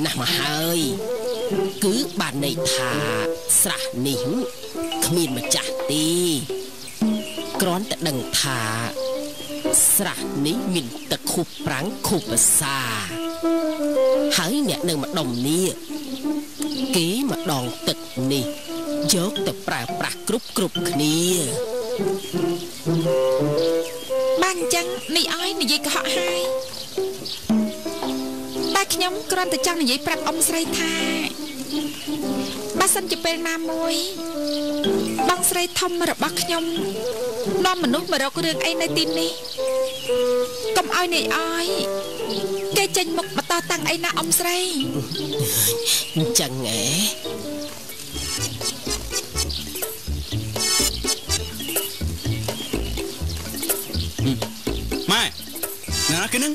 ណាស់មកហើយគឺបានន័យថាស្រះនេះគ្មានម្ចាស់ទេគ្រាន់តែដឹងថាស្រះនេះមានទឹកខុបប្រាំងខុបភាសាហើយអ្នកនៅម្ដុំនេះគេមកដងទឹកនេះយកទៅប្រើប្រាស់គ្រប់គ្នាបានអញ្ចឹងនេះឲ្យនិយាយកុហកហើយតែខ្ញុំគ្រាន់តែចង់និយាយប្រាប់អ៊ំស្រីថាបើសិនជាពេលណាមួយបងស្រីធំរបស់ខ្ញុំនាំមនុស្សមករករឿងអីនៅទីនេះកុំឲ្យនេះឲ្យគេចេញមុខបន្តតាំងអីណាអ៊ំស្រីអញ្ចឹងហ៎ម៉ែណាគេនឹង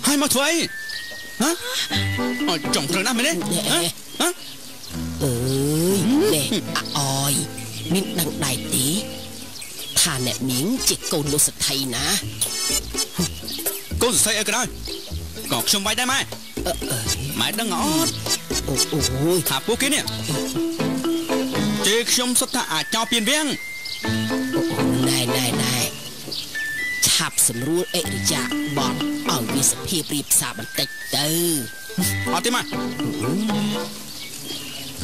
ហើយមកធ្វើអីហ៎អត់ចង់ត្រូវណាស់មែនទេហ៎អើយនេះអយមានដឹងដែរទេថាអ្នកនាងជាកូនលោកសទ្ធីណាកូនសទ្ធីអីក៏ដោយក៏ខ្ញុំវាយដែរម៉ែម៉ែដឹងអត់អូយថាពួកគេនេះជេរខ្ញុំសុទ្ធថាអាចចោលពៀនវាំងណែឆាប់សម្រួលអិរិយាបថឲ្យវាសភាពរៀបសារបន្តិចទៅអត់ទេម៉ែ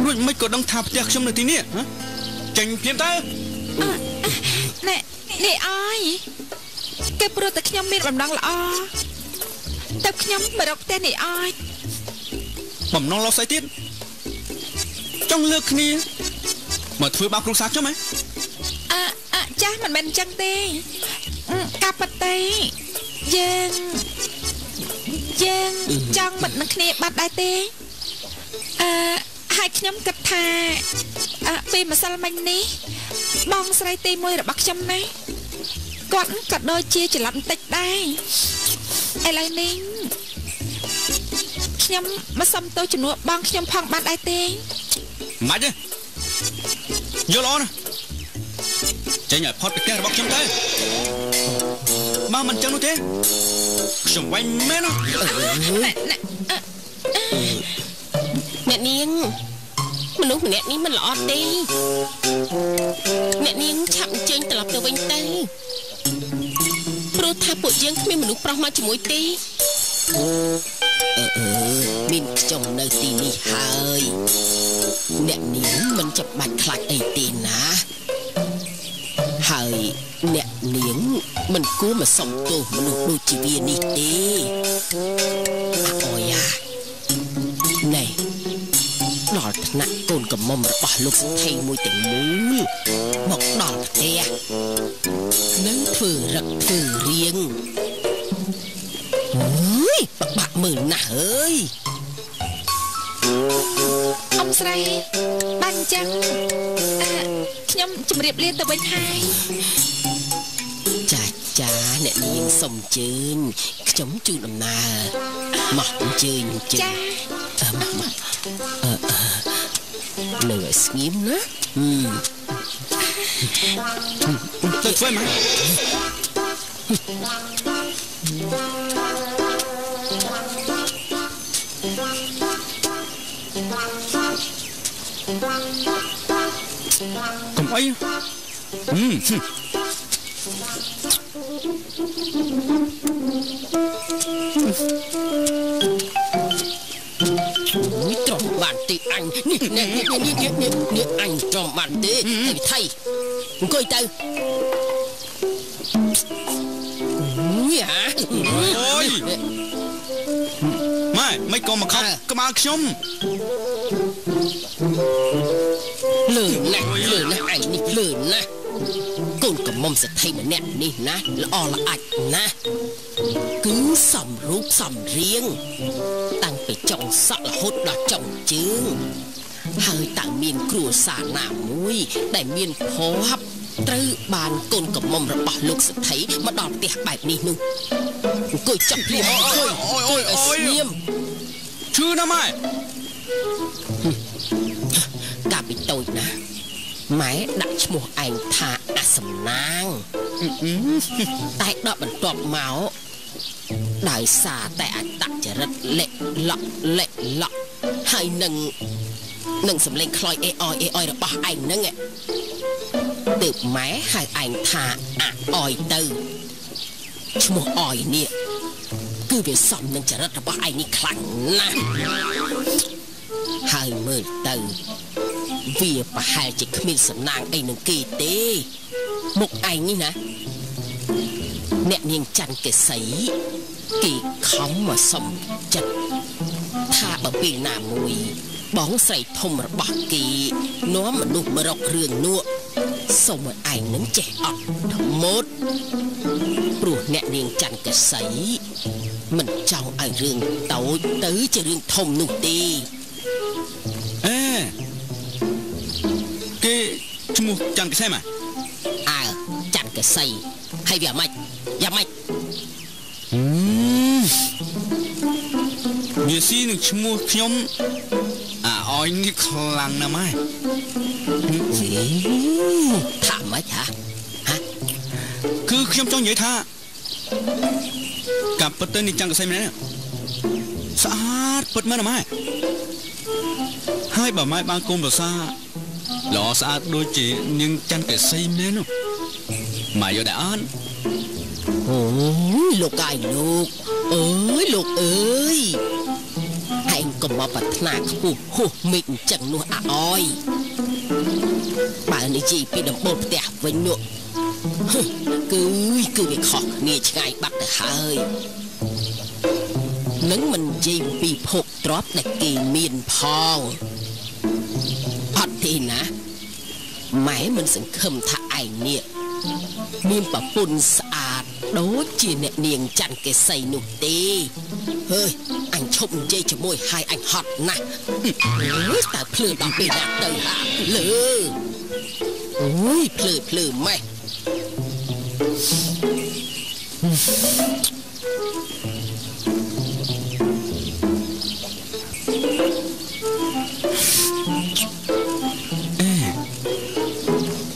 រួចមិនក៏ដឹងថាផ្ទះខ្ញុំនៅទីនេះចេញភ្លាមទៅនេះអើយគេព្រោះតែខ្ញុំមានបំណងល្អតែខ្ញុំមករកផ្ទះនេះអើយបំណងលោកស្អីទៀតចង់លើកគ្នាមកធ្វើបាបគ្រួសារខ្ញុំហ៎ចាស់មិនមែនអញ្ចឹងទេការប៉ទេយើងចង់មិននឹងគ្នាបាត់ដែរទេហើយខ្ញុំគិតថាពេលម្សិលមិញនេះបងស្រីទី1របស់ខ្ញុំណាគាត់ក៏ដូចជាច្រឡំបន្តិចដែរឥឡូវនេះខ្ញុំមកសុំទោសជំនួសបងខ្ញុំផងបានដែរទេមិនទេយល់អត់ណាចេញឲ្យផុតពីផ្ទះរបស់ខ្ញុំទៅមកមិនចឹងនោះទេខ្ញុំវាយមែនណាអ្នកនាងមនុស្សម្នាក់នេះមិនល្អទេអ្នកនាងឆាប់អញ្ជើញត្រឡប់ទៅវិញទៅព្រោះថាពួកយើងគ្មានមនុស្សប្រុសមកជាមួយទេមានខ្ញុំនៅទីនេះហើយអ្នកនាងមិនចាំបាច់ខ្លាចអីទេណាហើយអ្នកនាងមិនគួរមកសុំទោសមនុស្សដូចជាវានេះទេអូយ៉ាណែដល់ថ្នាក់កូនកំមុំរបស់លោកសទ្ធីមួយទាំងមូលមកដល់ផ្ទះនឹងធ្វើរឹកធ្វើរៀងអើយបាក់មើលណាស់អើយអ៊ំស្រីបានចឹងខ្ញុំជម្រាបលាទៅវិញហើយចាអ្នកនាងសុំអញ្ជើញខ្ញុំជូនដំណើរមកអញ្ជើញចាមកនៅឲ្យស្ងៀមណាទៅធ្វើមកកុំអីត្រង់បានទេអញនេះអញត្រង់បានទេថៃអង្គុយទៅអូយម៉ែមិនក៏មកខំក្បាលខ្ញុំលឿនណាស់អញនេះលឿនណាស់កូនកំមុំសទ្ធីម្នាក់នេះណាល្អល្អាច់ណាស់គឺសំរូបសំរៀងតាំងពីចុងសក់រហូតដល់ចុងជើងហើយតាំងមានគ្រួសារណាមួយដែលមានភ័ព្វត្រូវបានកូនកំមុំរបស់លោកសទ្ធីមកដល់ផ្ទះបែបនេះនោះអង្គុយចាប់ភ្លាមអូយស្ងៀមឈឺណាស់ម៉ែកាពីតូចណា ម៉ែដាក់ឈ្មោះឯងថាអាសំណាងតែដកបន្ទាប់មកដោយសារតែអាចដាក់ចរិតលេខឡក់ហើយនឹងសម្លេងខ្លោយអេអយរបស់ឯងហ្នឹងទើបម៉ែហៅឯងថាអាអយទៅឈ្មោះអយនេះគឺវាសមនឹងចរិតរបស់ឯងនេះខ្លាំងណាស់ហើយមើលទៅវាប្រហែលជាគ្មានសំណាងអីនឹងគេទេមុខឯងនេះណាអ្នកនាងច័ន្ទកេសីគេខំមកសុំចិត្តថាបើពេលណាមួយបងស្រីធំរបស់គេនាំមនុស្សមករករឿងនោះសុំឲ្យឯងនឹងចេះអត់ធមត់ព្រោះអ្នកនាងច័ន្ទកេសីមិនចង់ឲ្យរឿងតូចទៅជារឿងធំនោះទេគេឈ្មោះច័ន្ទកេសីមកច័ន្ទកេសីហើយវាម៉េចយ៉ាងម៉េចវាស៊ីនឹងឈ្មោះខ្ញុំអាអយនេះខ្លាំងណាស់ម៉ែថាម៉េចហ៎គឺខ្ញុំចង់និយាយថាកាប់ពិតទៅនេះច័ន្ទកេសីម្នាក់ស្អាតពិតមែនណាម៉ែហើយបើម៉ែបានកូនប្រសាល្អស្អាតដូចជានាងច័ន្ទកេសីមែននោះម៉ែយកដែរអត់អូយលោកអាយលោកអើយលោកអើយឯងកុំមកប្រាថ្នាខ្ពស់ហួសមេឃអញ្ចឹងនោះអាអយបើនិយាយពីដំបូលផ្ទះវិញនោះគឺវាខុសគ្នាឆ្ងាយបាត់ទៅហើយនឹងមិននិយាយពីភោគទ្រព្យដែលគេមានផងអត់ទេណាម៉ែមិនសង្ឃឹមថាឯងនេះមានប្រពន្ធស្អាតដូចជាអ្នកនាងច័ន្ទកេសីនោះទេហើយអញឈប់និយាយជាមួយហើយអញហត់ណាស់តើភ្លឺដល់ពេលណាទៅហាលើអូយភ្លឺម៉េះ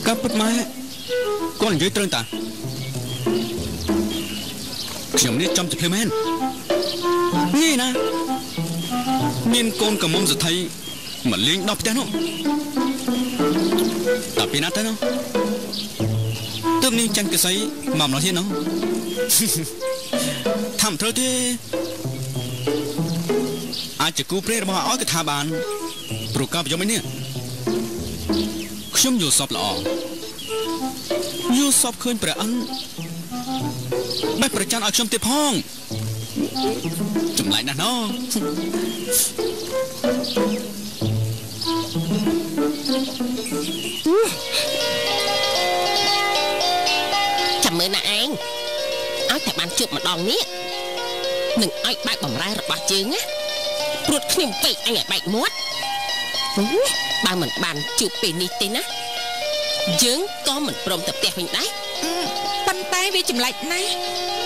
កាប់ពិតម៉ែគាត់និយាយត្រូវតាខ្ញុំនេះចំជាភ្លាមមែននេះណាមានកូនកមុំសទ្ធិមកលេងដល់ផ្ទះនោះតែពីណាទៅនោះទើបនាងច័ន្ទកេសីមកម្ល៉េះទៀតនោះថាមិនត្រូវទេអាចជាគូព្រេងរបស់អយក៏ថាបានព្រោះការប្រយមនេះខ្ញុំយល់សពល្អយល់សពឃើញព្រះអិនបែបប្រច័ណ្ឌឲ្យខ្ញុំទៀតផងចម្លែកណាស់ណោះចាំមើលណាឯងឲ្យតែបានជួបម្ដងនេះនឹងឲ្យបែកបំរែរបស់ជើងណាព្រួតខ្ញុំពេកអញឲ្យបែកមាត់បើមិនបានជួបពេលនេះទេណាយើងក៏មិនព្រមទៅផ្ទះវិញដែរប៉ុន្តែវាចម្លែកណាស់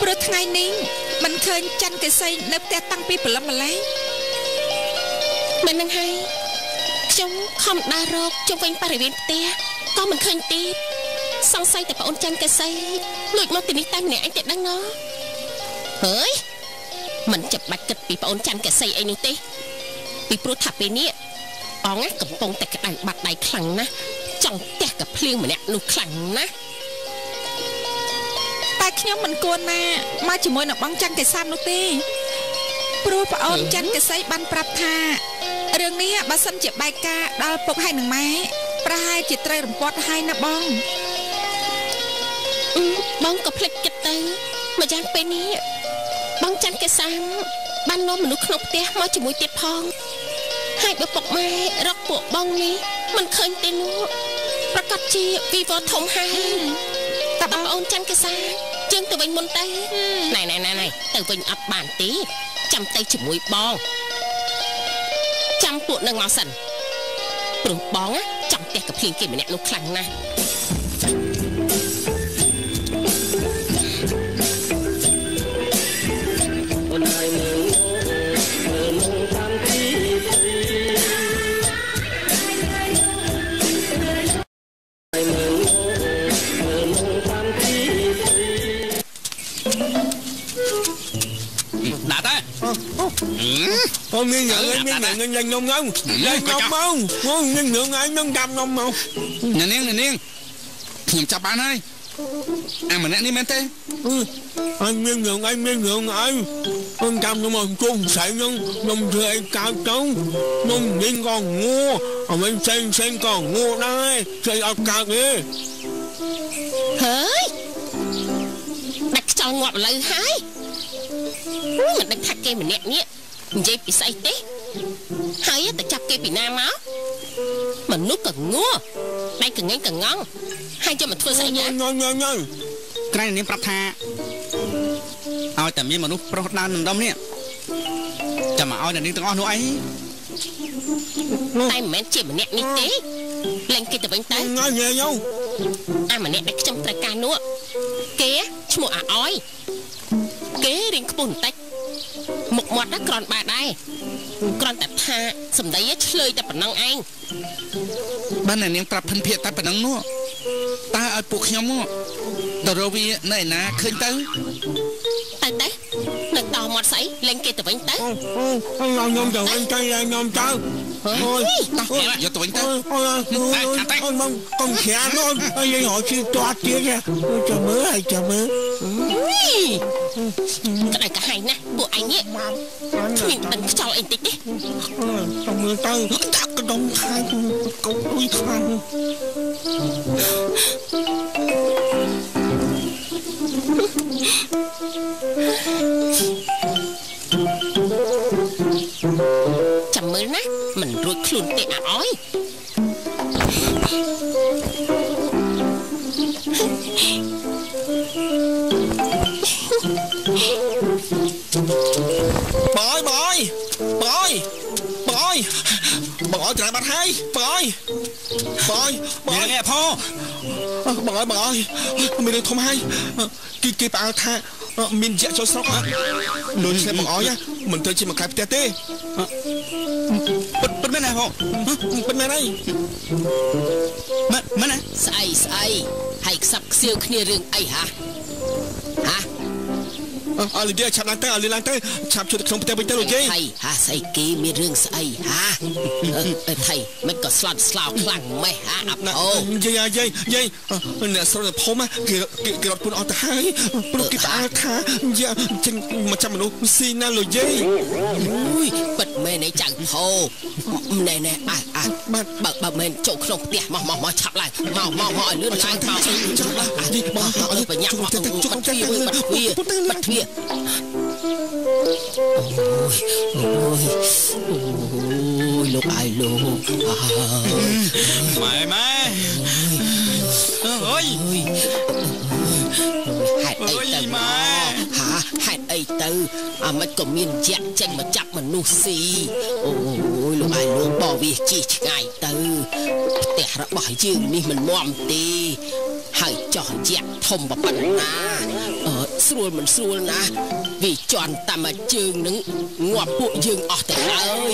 ព្រោះថ្ងៃនេះមិនឃើញច័ន្ទកេសីនៅផ្ទះតាំងពីព្រលឹមម្ល៉េះមិននឹងហើយខ្ញុំខំដើររកជុំវិញបរិវេណផ្ទះក៏មិនឃើញទៀតសង្ស័យតែប្អូនច័ន្ទកេសីលួចមកទីនេះតែម្នាក់ឯងទេដឹងណោះហើយមិនចាំបាច់គិតពីប្អូនច័ន្ទកេសីអីនេះទេពីព្រោះថាពេលនេះអងកំពុងតែក្តៅបាត់ដៃខ្លាំងណាស់ចង់ផ្ទះកាភ្លៀងម្នាក់នោះខ្លាំងណាស់តែខ្ញុំមិនគួរណាមកជាមួយនឹងបងច័ន្ទកេសាននោះទេព្រោះប្អូនច័ន្ទកេសីបានប្រាប់ថារឿងនេះបើសិនជាបែកការដល់ពុកហើយនឹងម៉ែប្រហែលជាត្រូវរំពាត់ហើយណាបងក៏ភ្លេចគិតទៅម្យ៉ាងពេលនេះបងច័ន្ទកេសានបាននាំមនុស្សក្នុងផ្ទះមកជាមួយទៀតផងហើយបើពុកម៉ែរកពួកបងនេះមិនឃើញទេនោះប្រកាសជាវិវត្តធំហើយតើបងអូនច័ន្ទកេសាជើងទៅវិញមុនទៅណែទៅវិញអត់បានទេចាំទៅជាមួយបងចាំពួកនឹងមកសិនព្រោះបងចាំផ្ទះកាភ្លៀងគេម្នាក់នោះខ្លាំងណាស់ Con nghe nhận nông không? Lên nông không? Con nghe nhượng ai nông đâm nông không? Nè niênខ្ញុំចាប់បានហើយអាម្នាក់នេះមែនទេ Anh nghe nhượng ai? Con đâm nông mà con xảy nông thưa anh cao trống. Nông nên còn ngu. Ở bên sen còn ngu đây. Xây ọc cao đi. ហើយដាច់ខ្យល់ងាប់លើហើយមិនដឹងថាគេម្នាក់នេះនិយាយពីស្អីទេហើយតែចាប់គេពីណាមកមនុស្សក៏ងួរដៃកងែងកងងហើយចាំមកធ្វើស្អីយ៉ាង ក្រែងនាងប្រាប់ថាឲ្យតែមានមនុស្សប្រុសដើរដណ្ដុំនេះចាំមកឲ្យអ្នកនាងទាំងអស់នោះអី តែមិនមែនជាម្នាក់នេះទេលេងគេទៅវិញទៅ Nói nghe nhau. អាម្នាក់ដែលខ្ញុំត្រូវការនោះគេឈ្មោះអាអយគេរៀងខ្ពស់បន្តិចមុខមាត់ណាក្រនបាដែរគ្រាន់តែថាសម្ដីឆ្លើយតែប៉ុណ្ណឹងឯង បានអ្នកនាងប្រាប់ភិនភាកតែប៉ុណ្ណឹងនោះតើឲ្យពួកខ្ញុំមកទៅរកវានៅឯណាឃើញទៅ ទៅនៅតមាត់ស្អីលេងគេទៅវិញទៅ Nhông từ anh cây ra nhông tao. ហើយតោះ យកទៅវិញទៅ Con khẽ nó dây họ chưa toát kia kìa. Chờ mớ hay chờ mớ. ក្តៅកាហាយណាស់ពួកឯងនេះគ្មានដឹងខ្យល់អីតិចទេ Trong mưa tao thắt cái đông thai cậu đuôi khăn. ចាំមើលណាមិនរួចខ្លួនទេអាអយ Bội trời bắt hay. Bội. Nghe phô. Bội. Mình đừng thông hay. Kia bảo tha mình dạy cho sóc á. Đôi xem bội á. Mình tới chỉ một cái tê tê. Bật bên này phô. Bên này đây. Bên này. ស្អីហើយខ្សឹបខ្សៀវគ្នារឿងអីហ่า លីឌីឆាប់ឡើងទៅលីឡើងទៅឆាប់ជួយទៅក្នុងផ្ទះវិញទៅលោកយាយ ថៃហាស្អីគេមានរឿងស្អីហាថៃមិនក៏ស្លាប់ស្លោខ្លាំងម៉េះហាអាប់អូ យាយអ្នកស្រុកភូមិគេរត់ខ្លួនអត់ទៅហើយព្រោះគេផ្អើលថាយាចេញមកចាំមនុស្សស៊ីណាលោកយាយ អូយពិតមែនឯចៅផោណែបើមែនចូលក្នុងផ្ទះមកឆាប់ឡើងមកឲ្យលឿនឡើងមកបញ្ញាក់មកទៅជុំទៅបាត់វាអូយលោកអាយលោកម៉ែអើយហេតុអីទៅហេតុអីទៅអាមិនក៏មានជាក់ចេញមកចាប់មនុស្សស៊ីអូយលោកអាយលោកបោវាជីឆ្ងាយទៅផ្ទះរបស់យើងនេះមិនមាំទេហើយចោះជាក់ធំប៉ុណ្ណាស្រួលមិនស្រួលណាវាជន់តាមមកជើងនឹងងាប់ពួកយើងអស់ទៅហើយ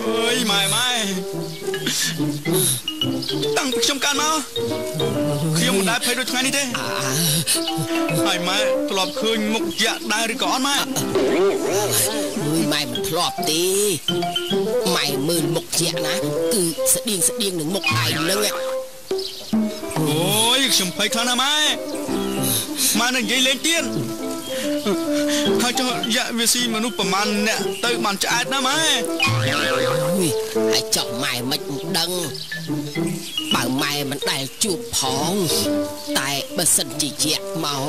អើយម៉ែតាំងពីខ្ញុំកើតមកខ្ញុំមិនដែលភ័យដូចថ្ងៃនេះទេហើយម៉ែធ្លាប់ឃើញមុខជាក់ដែរឬក៏អត់ម៉ែម៉ែមិនធ្លាប់ទេម៉ែមើលមុខជាក់ណាគឺស្តៀងនឹងមុខឯងនឹងអូយខ្ញុំភ័យខ្លាំងណាស់ម៉ែនឹងនិយាយលេងទៀតហើយចុះយ៉ាវាស៊ីមនុស្សប្រមាណអ្នកទៅបានឆ្អែតណាម៉ែហើយចុះម៉ែមិនដឹងបើម៉ែមិនដែលជួបផងតែបើសិនជាជាក់មក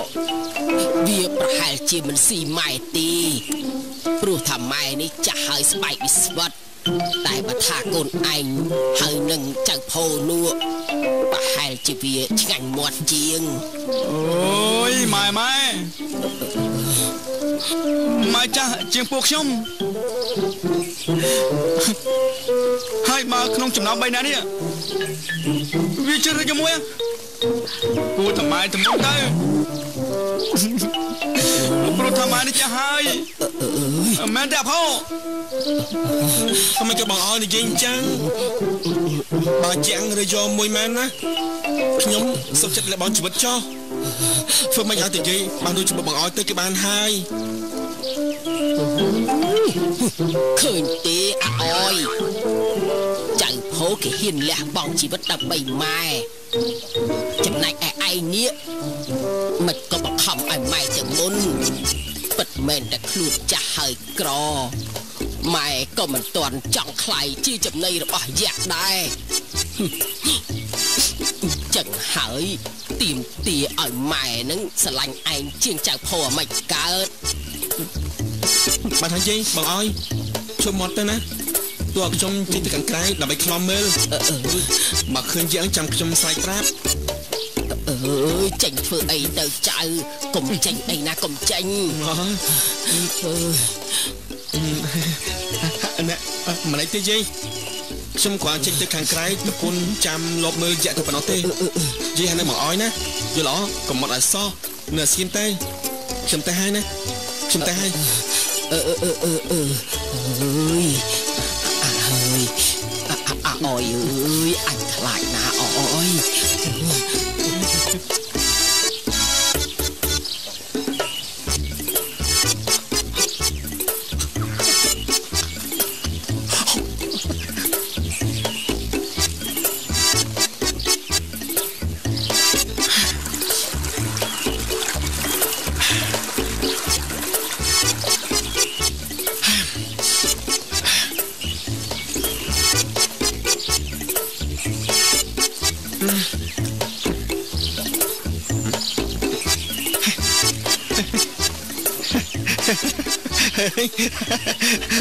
វាប្រហែលជាមិនស៊ីម៉ែទេព្រោះថាម៉ែនេះចាស់ហើយស្បែកវាស្វិតតែបើថាកូនឯងហើយនឹងចៅផោនោះប្រហែលជាវាឆ្ងាញ់មាត់ជាងអូយម៉ែចាស់ជាងពួកខ្ញុំហើយមកក្នុងចំណោម3នាក់នេះវាជ្រើសជាមួយគួរតែម៉ែទៅមុនទៅព្រោះថាម៉ែនេះចាស់ហើយមែនទេអភោทำไมก็บอกอ๋อนี่จริงจังបើជាងរយមួយមែនណាខ្ញុំសុខចិត្តលះបង់ជីវិតចោលធ្វើមិនឲ្យតែនិយាយបានដូចជាមួយបងអោយទៅគេបានហើយ ឃើញទេអាអយចៅផូគេហ៊ានលះបង់ជីវិតដើម្បីម៉ែចំណែកឯឯងនេះមិនក៏បង្ខំឲ្យម៉ែទៅមុនពិតមែនតែខ្លួនចាស់ហើយក្រម៉ែក៏មិនទាន់ចង់ខ្លាយជាចំណីរបស់យក្សដែរចឹងហើយទៀមទាឲ្យម៉ែនឹងស្រឡាញ់ឯងជាងចៅផូអាមិនកើតបាទហើយយាយបងអើយជុំមាត់ទៅណាទោះខ្ញុំជិះទៅខាងក្រៅដើម្បីខ្លំមើលបើឃើញយ៉ាងចាំខ្ញុំស្រែកប្រាប់អើយចេញធ្វើអីទៅចៅកុំចេញអីណាកុំចេញណែមិនអីទេយាយខ្ញុំគ្រាន់ជិះទៅខាងក្រៅប្រពន្ធចាំលបមើលយក្សទៅប៉ុណ្ណោះទេយាយហើយនៅមកអើយណាយល់អត់កុំមកឲ្យសោះនៅស្គៀមទៅខ្ញុំទៅហើយណាខ្ញុំទៅហើយអើយអើយអើយអញខ្លាចណាអើយ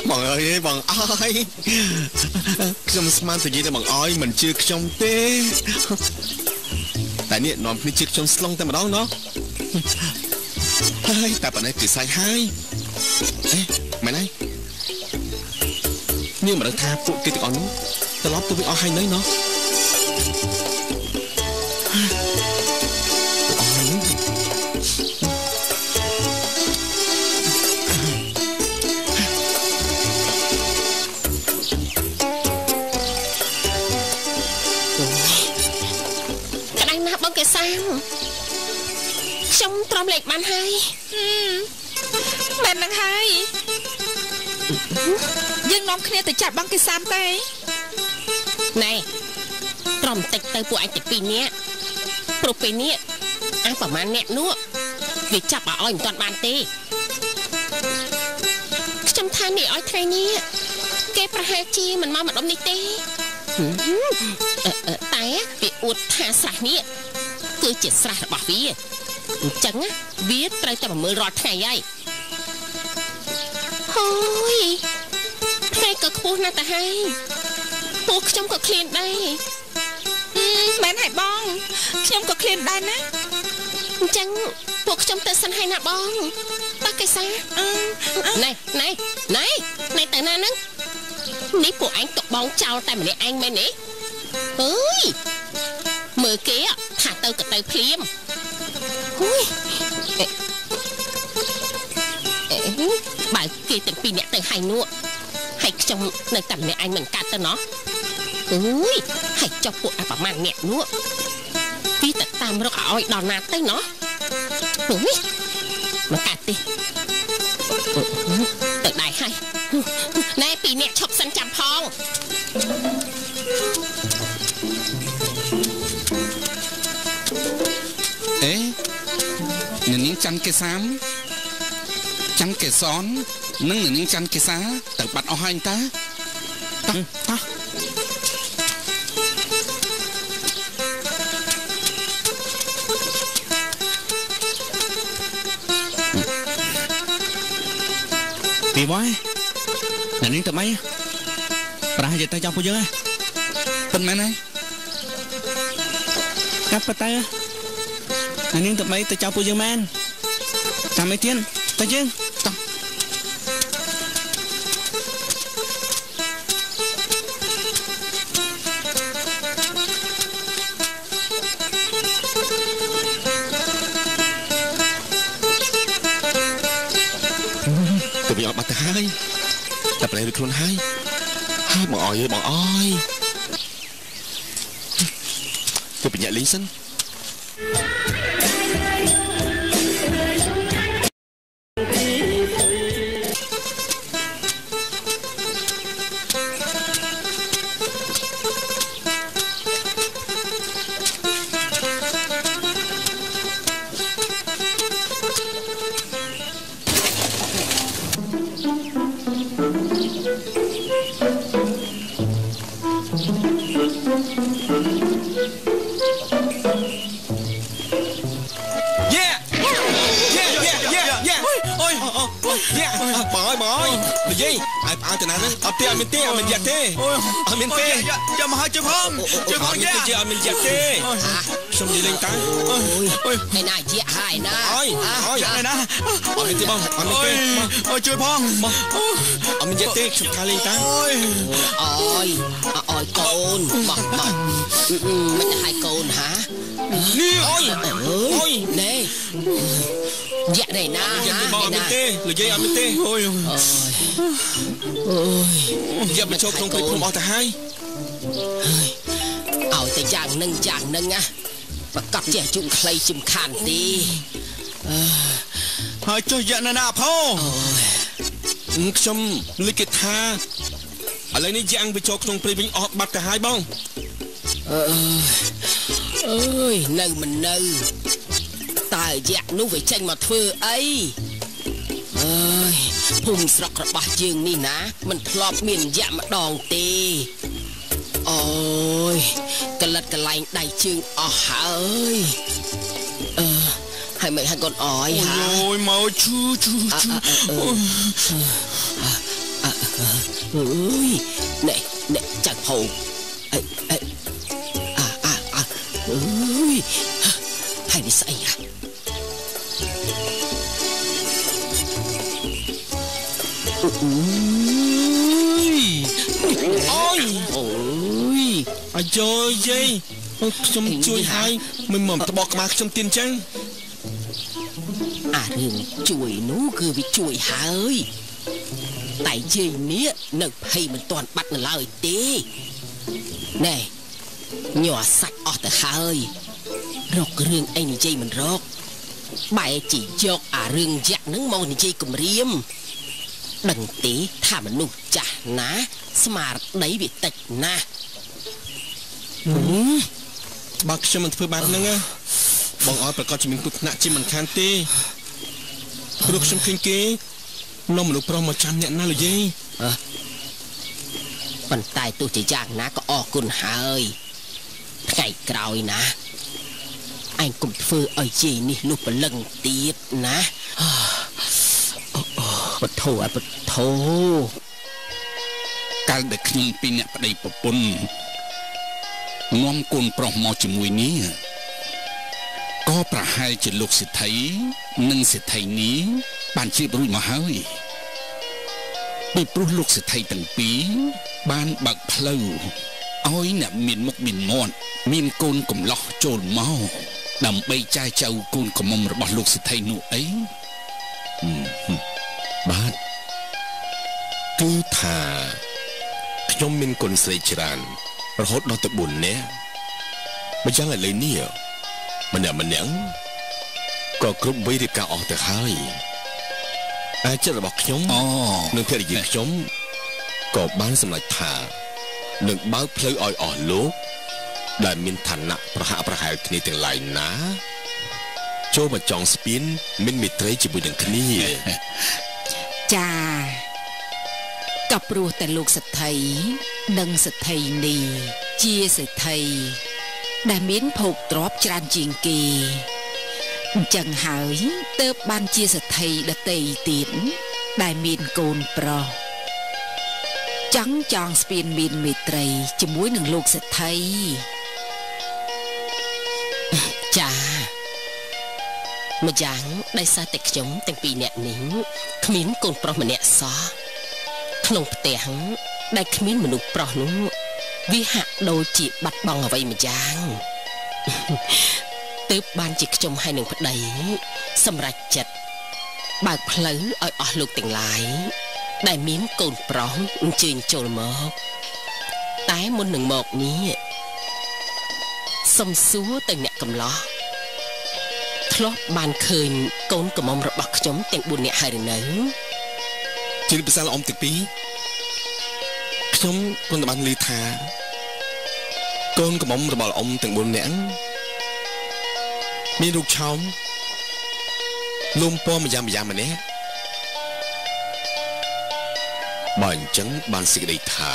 បងអើយបងអើយខ្ញុំស្មានតែនិយាយតែបងអើយមិនជឿខ្ញុំទេតែនេះនាំគ្នាជឿខ្ញុំស្លងតែម្ដងណោះហើយតែប៉ុណ្ណេះគឺសាច់ហើយអេមែនហើយនេះមិនដឹងថាពួកគេទាំងអស់នោះត្រឡប់ទៅវិញអស់ហើយនៅណោះខ្ញុំទ្រាំលេខបានហើយមែននឹងហើយយើងនាំគ្នាទៅចាត់បងគេសាមទេណែទ្រាំតិចទៅពួកឯងទៅពីរនាក់ព្រោះពេលនេះអញប្រហែលអ្នកនោះវាចាប់ឲ្យមិនទាន់បានទេខ្ញុំថានេះឲ្យថ្ងៃនេះគេប្រហែលជាមិនមកម្ដុំនេះទេតែវាអួតថាស្រះនេះគឺជាស្រះរបស់វាអញ្ចឹងវាត្រូវតែមើលរាល់ថ្ងៃហើយហូយថ្ងៃក៏ខ្ពស់ណាស់ទៅហើយពួកខ្ញុំក៏ឃ្លានដែរមែនហើយបងខ្ញុំក៏ឃ្លានដែរណាអញ្ចឹងពួកខ្ញុំទៅសិនហើយណាបងតើកេសាណែទៅណាហ្នឹងនេះពួកឯងទុកបងចោលតែម្នាក់ឯងមែនទេអើយមើលគេថាទៅក៏ទៅភ្លាមបើគេទាំងពីរអ្នកទៅហើយនោះហើយខ្ញុំនៅតែម្នាក់ឯងមិនកាត់ទៅណោះអើយហើយចុះពួកអាប្រមាណអ្នកនោះពីតែតាមរកឲ្យដល់ណាទៅណោះនេះមិនកាត់ទេទៅដែរហើយណែពីរអ្នកឈប់សិនចាំផងអេអ្នកនាងច័ន្ទកេសាមច័ន្ទកេសននិងអ្នកនាងច័ន្ទកេសាទៅបាត់អស់ហើយតាតោះពីមកអ្នកនាងទៅម៉េចប្រាស់យកទៅចាំពួកយើងហ៎ប៉ុន្មានហើយកាប់ទៅអ្នកនាងទៅម៉េចទៅចាំពួកយើងមែនចាំអីទៀតទៅយើងតោះទៅវាអត់បាត់ទៅហើយតែប្រែរួចខ្លួនហើយបងអើយបងអើយទៅបញ្ញាលេងសិន Bỏi Là gì ai áo từ nào đó áo tia mình tia mình giặt tê mình tia cho mà hơi chưa phong chưa mình giặt tê xong đi lên tay này này chị hai nè ôi này nè mình tia bông mình tia chưa phong mình giặt tê xong thay lên tay ôi côn mình hai côn hả ôi nè dạ này nè mình tê là gì mình tê ôi giờ mình cho không phải không ở tại hai ở tại chàng nâng á và cặp trẻ chung clay chung khàn tí hai cho dạ nè nè po trong lịch kịch tha ở đây này giang bị cho không phải bình ọt bạc tại hai bông ơi nâng mình nâng tài dạ nó phải tranh mà thưa ấy ơi hùng sọc ra bà dương ni ná mình thọp miền dạ mà đòn tê ôi cái lật cái lạnh đầy chương hả ơi hai mày hai con ói hả ôi mau chú ơi nè chẳng hồn ơi hai đi say à ôi trời ơi trong chui hai mình mầm tao bọc mạc trong tiền trắng rừng chui nó cứ bị chui hả ơi tại gì nè nực hay mình toàn bắt là lời tê nè nhỏ sạch ở từ hả ơi rọc rừng anh dây mình rọc bài chỉ dọc rừng dạc nắng màu này dây cùng riêng đằng tí thả mình nụ chả ná smart đấy bị tịch na bác cho mình phơi bát nâng á bọn ói phải có chỉ mình cút nạ chỉ mình khăn tê lúc xem kinh kế nó một lúc pro 100 na là gì bàn tay tôi chỉ giang ná có o cùn hả ơi ngày còi ná anh cũng phơi ở gì nè lúc mà lần tiết ná bật thô cái để khinh pin nhẹ đây bột bún ngon cồn prong mò chỉ mùi ní có pra hai chỉ lục sẽ thấy nâng sẽ thấy ní bàn chỉ bụi mà hơi bị bụi lục sẽ thấy từng pí ban bạc phơi ôi nè miền mốc miền mòn miền cồn cùng lọ trồn mau đầm bay chai châu cồn cùng mông bỏ lục sẽ thấy nụ ấyបាទគឺថាខ្ញុំមានគុណស្រីច្រើនរហូតដល់ទៅ4នាក់មិនចឹងឥឡូវនេះម្នាក់ក៏គ្រប់វ័យរៀបការអស់ទៅហើយអាចចិត្តរបស់ខ្ញុំនិងភរិយាខ្ញុំក៏បានសម្រេចថានឹងបើកផ្លូវឲ្យអស់លោកដែលមានឋានៈប្រហាក់ប្រហែលគ្នាទាំងឡាយណាចូលមកចងស្ពានមានមេត្រីជាមួយនឹងគ្នាចាក៏ព្រោះតែលោកសេដ្ឋីនិងសេដ្ឋីនេះជាសេដ្ឋីដែលមានភោគទ្រព្យច្រើនជាងគេអញ្ចឹងហើយទើបបានជាសេដ្ឋីដទៃទៀតដែលមានកូនប្រុសចង់ស្ពានមានមេត្រីជាមួយនឹងលោកសេដ្ឋីចាម្យ៉ាងដោយសារតែខ្ញុំទាំងពីរនាក់នេះគ្មានកូនប្រុសម្នាក់សោះក្នុងផ្ទះដែលគ្មានមនុស្សប្រុសនោះវាហាក់ដូចជាបាត់បង់អ្វីម្យ៉ាងទើបបានជាខ្ញុំហើយនឹងប្តីសម្រេចចិត្តបើកផ្លូវឲ្យអស់លោកទាំងឡាយដែលមានកូនប្រុសអញ្ជើញចូលមកតែមុននឹងមកនេះសុំសួរទៅអ្នកកំឡោះធ្លាប់បានឃើញកូនកំមុំរបស់ខ្ញុំទាំង4នាក់ហើយឬនៅជាភាសាល្អំទាំងពីរខ្ញុំគន់តែបានឮថាកូនកំមុំរបស់ល្អំទាំង4នាក់មានរូបឆោមលំពណ៌ម្យ៉ាងម្នាក់បើអញ្ចឹងបានសេចក្តីថា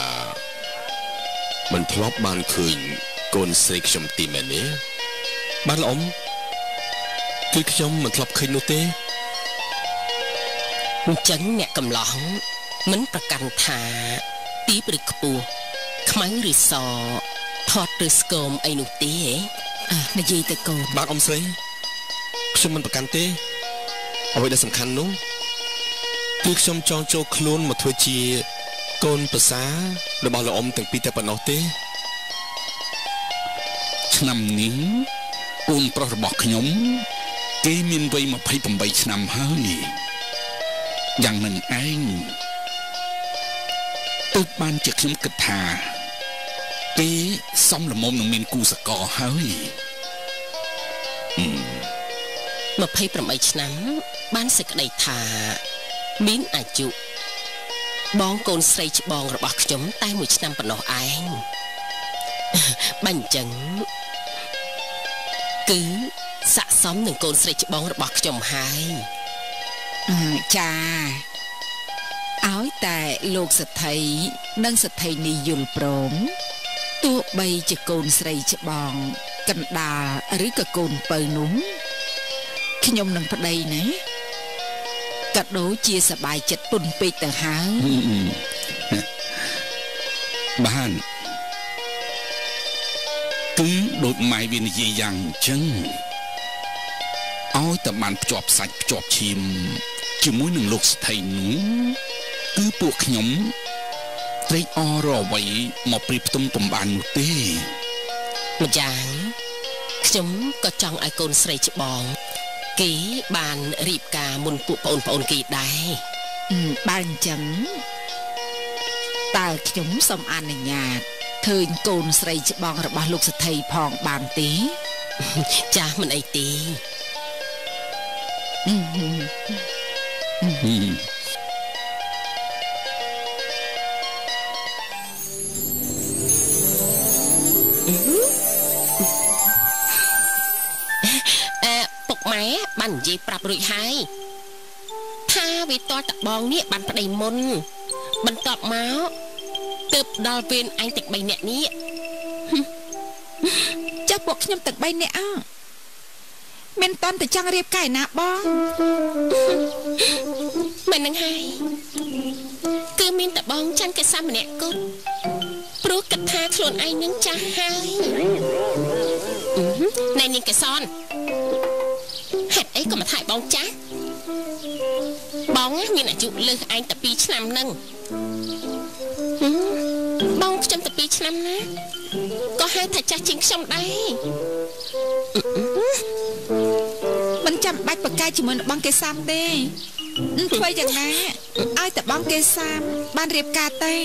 មិនធ្លាប់បានឃើញកូនស្រីខ្ញុំទីមែនទេបាទលោកអ៊ំគឺខ្ញុំមិនធ្លាប់ឃើញនោះទេអញ្ចឹងអ្នកកំឡោះមិនប្រកាន់ថាទីព្រឹកខ្ពស់ខ្មៅឬសថតឬស្គមអីនោះទេនិយាយទៅកូនបាទអ៊ំស្រីខ្ញុំមិនប្រកាន់ទេអ្វីដែលសំខាន់នោះគឺខ្ញុំចង់ចូលខ្លួនមកធ្វើជាកូនប្រសារបស់លោកអ៊ំទាំងពីរតែប៉ុណ្ណោះទេឆ្នាំនេះកូនប្រុសរបស់ខ្ញុំគេមានវ័យ28ឆ្នាំហើយយ៉ាងនឹងឯងទើបបានជាខ្ញុំគិតថាគេសមល្មមនឹងមានគូសកលហើយ28ឆ្នាំបានសេចក្តីថាមានអាយុបងកូនស្រីច្បងរបស់ខ្ញុំតែ1ឆ្នាំប៉ុណ្ណោះឯងបាញ់ចឹងគឺស័ក្តិសមនឹងកូនស្រីច្បងរបស់ខ្ញុំហើយចាឲ្យតែលោកសទ្ធិនិងសទ្ធិនេះយល់ព្រមទោះបីជាកូនស្រីច្បងកណ្ដាលឬក៏កូនពៅនោះខ្ញុំនឹងប្តីណាក៏ដូចជាសบายចិត្តពុនពេកទៅហើយបានគឺដូចម៉ែវានិយាយយ៉ាងអញ្ចឹងឲ្យតែបានភ្ជាប់សាច់ភ្ជាប់ឈាមជាមួយនឹងលោកស្ថិនោះគឺពួកខ្ញុំត្រេកអររអ្វីមកព្រៀបផ្ទុំពំបាននោះទេម្យ៉ាងខ្ញុំក៏ចង់ឲ្យកូនស្រីច្បងគេបានរៀបការមុនពួកប្អូនគេដែរបើអញ្ចឹងតើខ្ញុំសូមអនុញ្ញាតឃើញកូនស្រីច្បងរបស់លោកសទ្ធិផងបានទេចាស់មិនអីទេពុកម៉ែបាននិយាយប្រាប់រួចហើយថាវាតតបងនេះបានប្តីមុនបន្ទាប់មកទើបដល់ពេលអញទាំង3នាក់នេះចាស់ពួកខ្ញុំទាំង3នាក់មានតន់តែចង់រៀបការឯណាបងមិននឹងហើយគឺមានតែបងច័ន្ទកេសាម្នាក់គត់ព្រោះគិតថាខ្លួនឯងនឹងចាស់ហើយណែនាងកេសនហេតុអីក៏មកថៃបងចាស់បងមានអាយុលើសឯងតែ2ឆ្នាំហ្នឹងបងខ្ញុំតែ2ឆ្នាំណាក៏ហៅថាចាស់ជាងខ្ញុំដែរមិនចាំបាច់ប្រកែកជាមួយនឹងបងកេសាមទេធ្វើយ៉ាងណាឲ្យតែបងកេសាមបានរៀបការទេ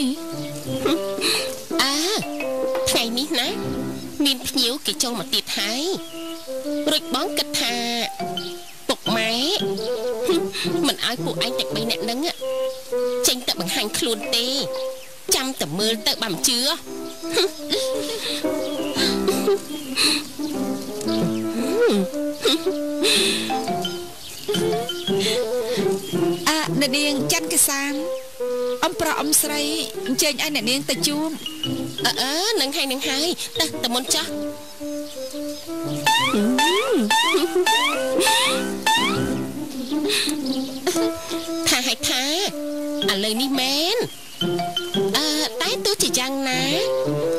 ថ្ងៃនេះណាមានភ្ញៀវគេចូលមកទៀតហើយរួចបងគិតថាពុកម៉ែមិនឲ្យពួកឯងទាំង3នាក់ហ្នឹងចេញទៅបង្ហាញខ្លួនទេចាំតែមើលទៅបើមិនជឿអ្នកនាងច័ន្ទកេសាមអំប្រុសអំស្រីអញ្ជើញឲ្យអ្នកនាងទៅជួបនឹងហើយទៅមុនចាស់ថាឲ្យថាឥឡូវនេះមែនតែទោះជាយ៉ាងណា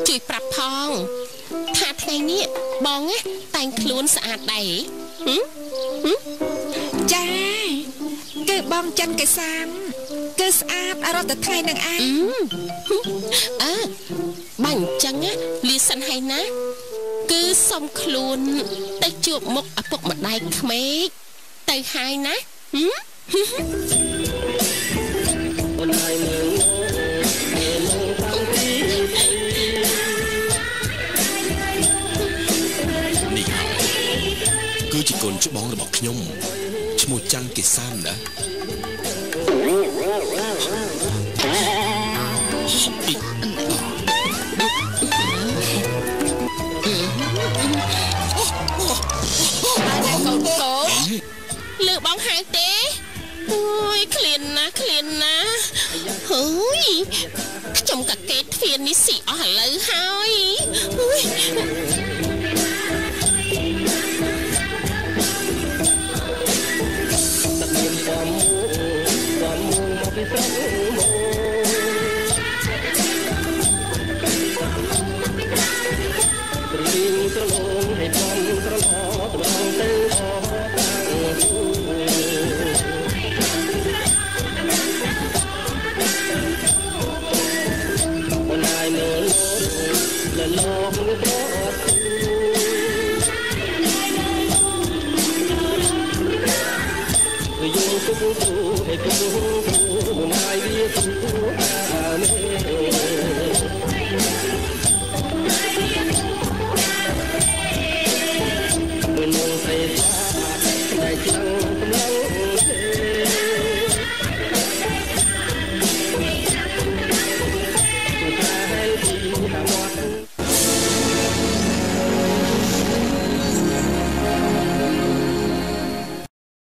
ជួយប្រាប់ផងថាថ្ងៃនេះបងតែងខ្លួនស្អាតដែរចាគឺបងច័ន្ទកេសាមគឺស្អាតរត់ទៅថ្ងៃនឹងឯងបាញ់ចឹងលាសិនហើយណាគឺសុំខ្លួនទៅជួបមុខឪពុកម្ដាយក្មេកទៅហើយណានេះគឺជាកូនច្បងរបស់ខ្ញុំឈ្មោះច័ន្ទកេសាមណាលើបងហៅទេអូយឃ្លានណាស់ហើយខ្ញុំក៏កេតទ្វាន នេះស៊ីអស់ឥឡូវហើយ